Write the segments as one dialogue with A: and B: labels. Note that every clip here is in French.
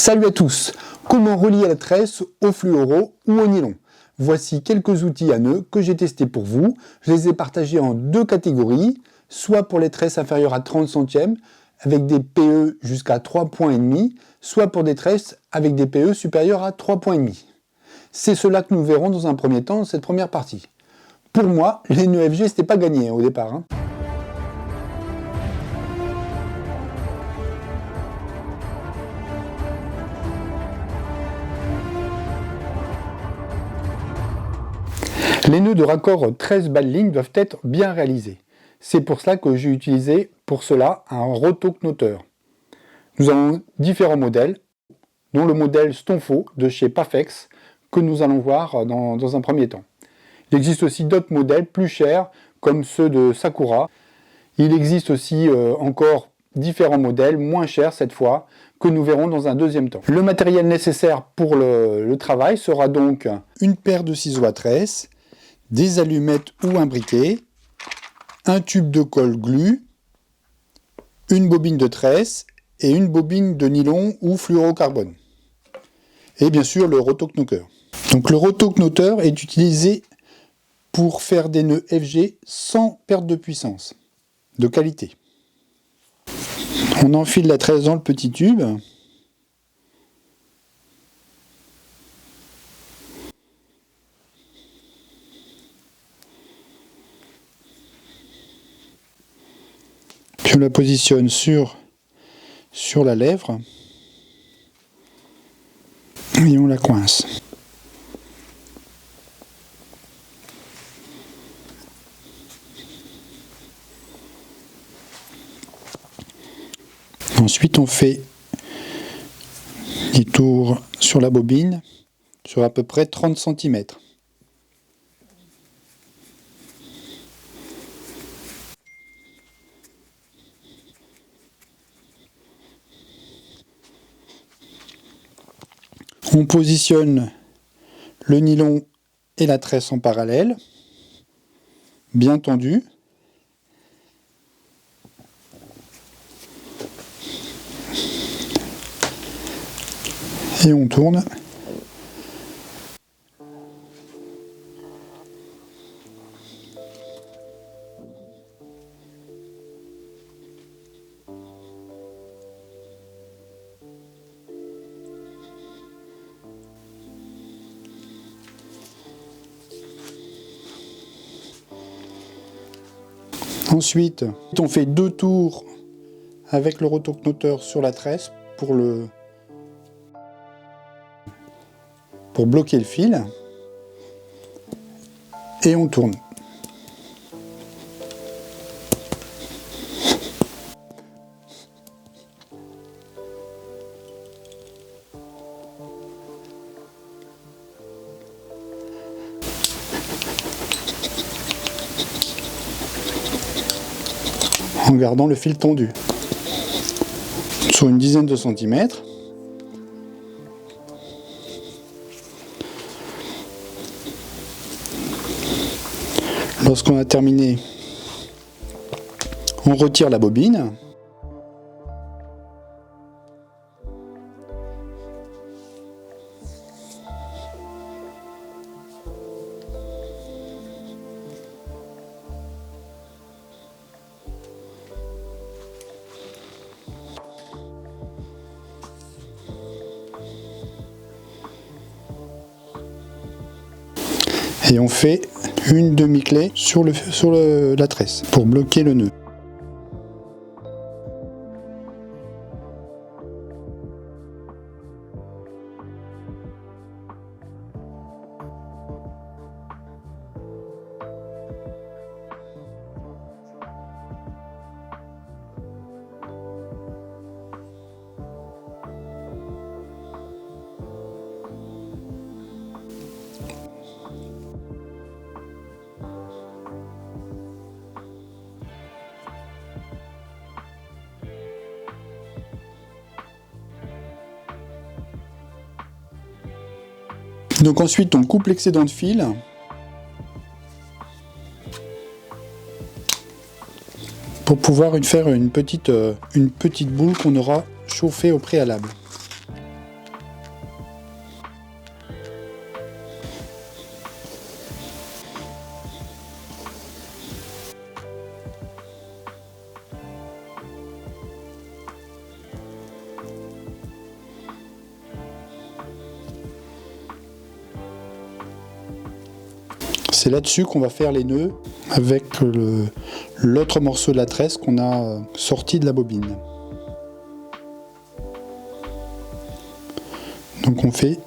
A: Salut à tous! Comment relier la tresse au fluoro ou au nylon? Voici quelques outils à nœuds que j'ai testés pour vous. Je les ai partagés en deux catégories, soit pour les tresses inférieures à 30 centièmes avec des PE jusqu'à 3,5 points, soit pour des tresses avec des PE supérieurs à 3,5 points. C'est cela que nous verrons dans un premier temps dans cette première partie. Pour moi, les nœuds FG, c'était pas gagné au départ. Les nœuds de raccord 13 balles lignes doivent être bien réalisés. C'est pour cela que j'ai utilisé pour cela un rotoknoteur. Nous avons différents modèles, dont le modèle Stonfo de chez Pafex, que nous allons voir dans un premier temps. Il existe aussi d'autres modèles plus chers, comme ceux de Sakura. Il existe aussi encore différents modèles, moins chers cette fois, que nous verrons dans un deuxième temps. Le matériel nécessaire pour le travail sera donc une paire de ciseaux à tresse, des allumettes ou un briquet, un tube de colle glu, une bobine de tresse et une bobine de nylon ou fluorocarbone. Et bien sûr le rotoknoteur. Donc le rotoknoteur est utilisé pour faire des nœuds FG sans perte de puissance, de qualité. On enfile la tresse dans le petit tube. Puis on la positionne sur la lèvre et on la coince. Ensuite on fait des tours sur la bobine sur à peu près 30 cm. On positionne le nylon et la tresse en parallèle, bien tendu. Et on tourne. Ensuite, on fait 2 tours avec le rotoknoteur sur la tresse pour bloquer le fil. Et on tourne. En gardant le fil tendu sur une dizaine de centimètres. Lorsqu'on a terminé, on retire la bobine. Et on fait une demi-clé sur la tresse pour bloquer le nœud. Donc ensuite on coupe l'excédent de fil pour pouvoir faire une petite boule qu'on aura chauffée au préalable. C'est là-dessus qu'on va faire les nœuds avec l'autre morceau de la tresse qu'on a sorti de la bobine. Donc on fait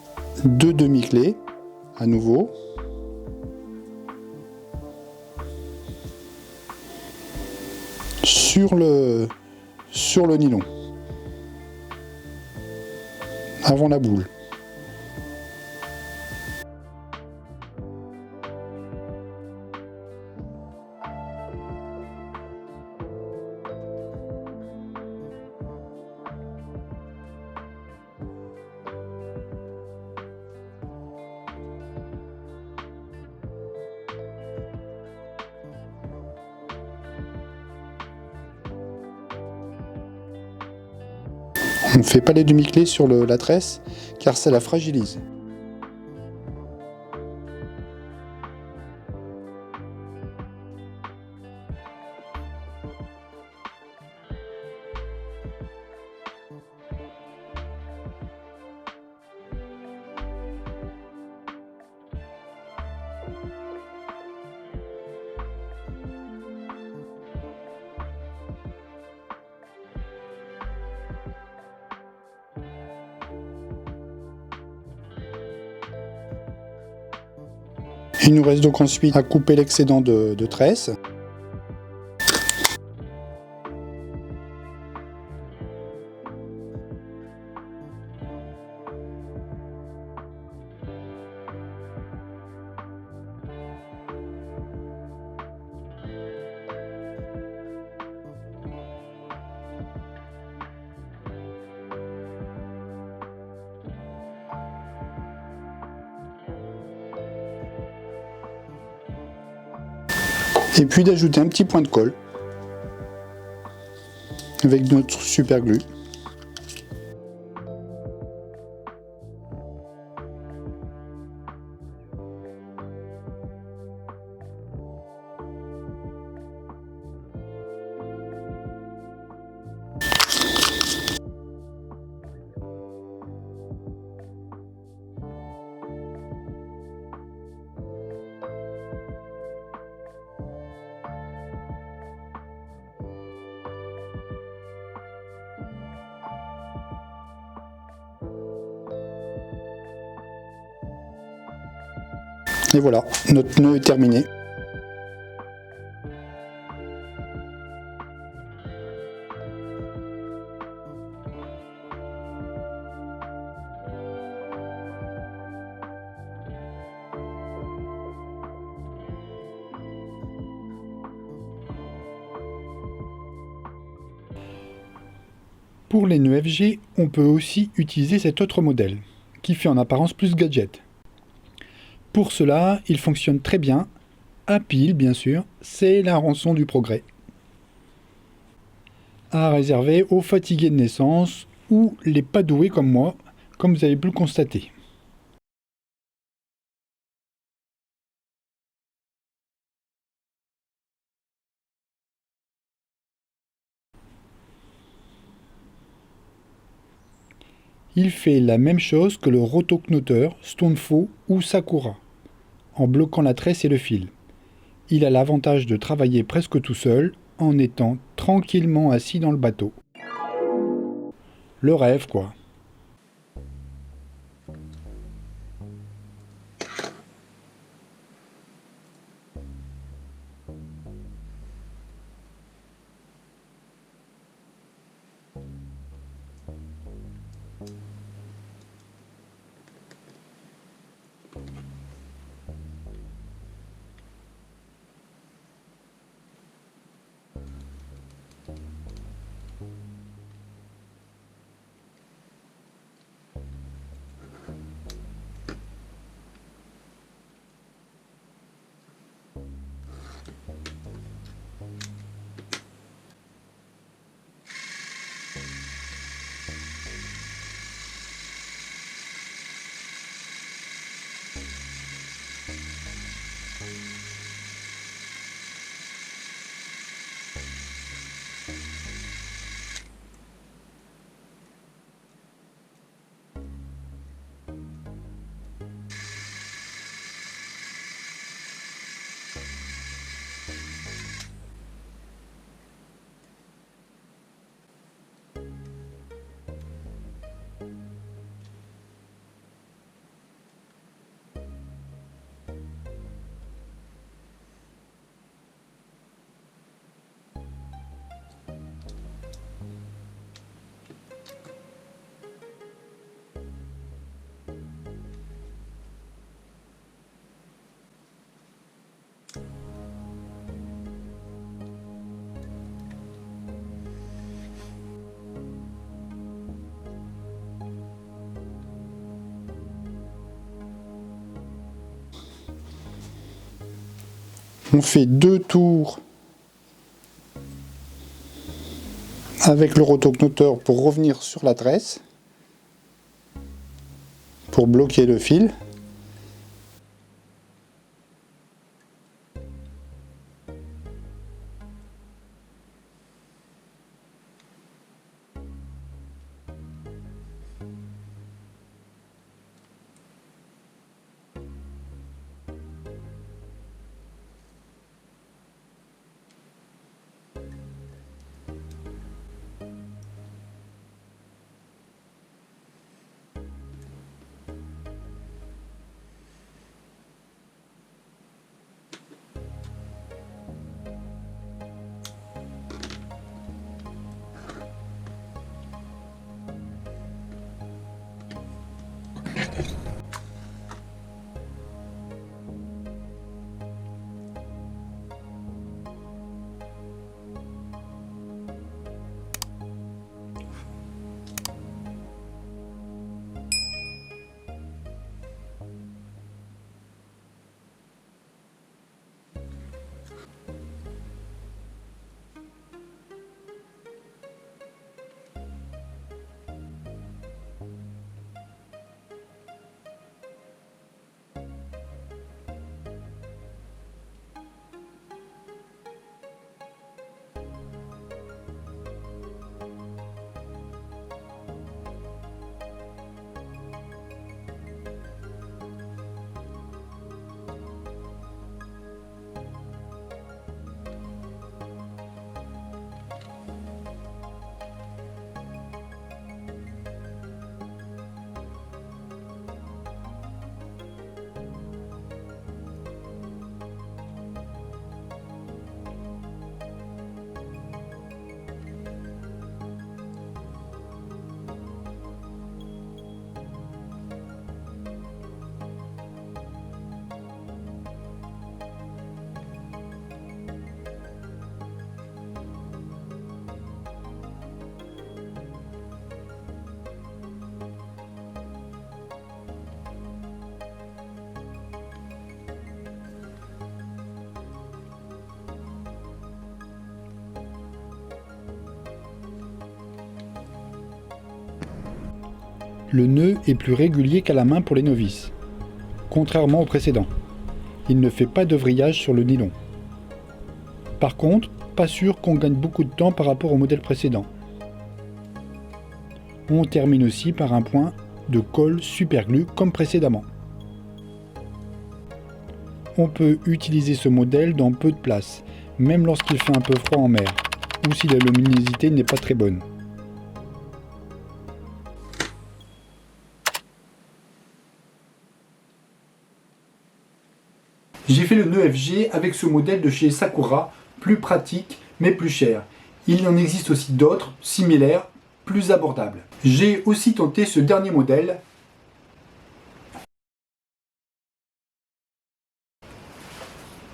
A: 2 demi-clés à nouveau. Sur le nylon. Avant la boule. On ne fait pas les demi-clés sur la tresse car ça la fragilise. Il nous reste donc ensuite à couper l'excédent de tresse. Et puis d'ajouter un petit point de colle avec notre super glue. Et voilà, notre nœud est terminé. Pour les nœuds FG, on peut aussi utiliser cet autre modèle, qui fait en apparence plus gadget. Pour cela, il fonctionne très bien, à pile bien sûr, c'est la rançon du progrès. À réserver aux fatigués de naissance ou les pas doués comme moi, comme vous avez pu le constater. Il fait la même chose que le rotoknoteur, Stonefo ou Sakura, en bloquant la tresse et le fil. Il a l'avantage de travailler presque tout seul, en étant tranquillement assis dans le bateau. Le rêve, quoi. On fait 2 tours avec le rotoknoteur pour revenir sur la tresse, pour bloquer le fil. Le nœud est plus régulier qu'à la main pour les novices, contrairement au précédent. Il ne fait pas de vrillage sur le nylon. Par contre, pas sûr qu'on gagne beaucoup de temps par rapport au modèle précédent. On termine aussi par un point de colle superglue comme précédemment. On peut utiliser ce modèle dans peu de place, même lorsqu'il fait un peu froid en mer, ou si la luminosité n'est pas très bonne. J'ai fait le nœud FG avec ce modèle de chez Sakura, plus pratique mais plus cher. Il en existe aussi d'autres, similaires, plus abordables. J'ai aussi tenté ce dernier modèle.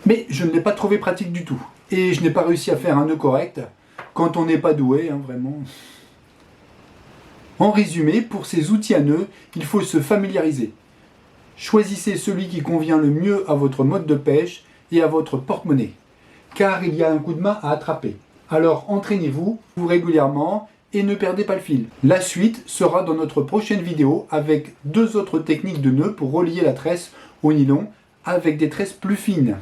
A: Mais je ne l'ai pas trouvé pratique du tout. Et je n'ai pas réussi à faire un nœud correct, quand on n'est pas doué, vraiment. En résumé, pour ces outils à nœuds, il faut se familiariser. Choisissez celui qui convient le mieux à votre mode de pêche et à votre porte-monnaie, car il y a un coup de main à attraper. Alors entraînez-vous régulièrement et ne perdez pas le fil. La suite sera dans notre prochaine vidéo avec 2 autres techniques de nœuds pour relier la tresse au nylon avec des tresses plus fines,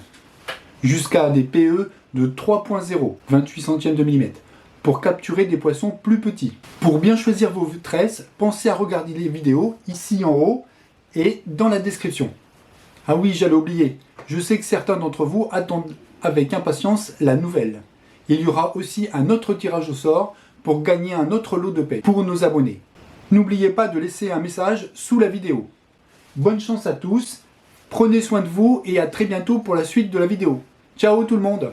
A: jusqu'à des PE de 3.0, 28 centièmes de millimètre, pour capturer des poissons plus petits. Pour bien choisir vos tresses, pensez à regarder les vidéos ici en haut et dans la description. Ah oui, j'allais oublier, je sais que certains d'entre vous attendent avec impatience la nouvelle. Il y aura aussi un autre tirage au sort pour gagner un autre lot de paix pour nos abonnés. N'oubliez pas de laisser un message sous la vidéo. Bonne chance à tous, prenez soin de vous et à très bientôt pour la suite de la vidéo. Ciao tout le monde!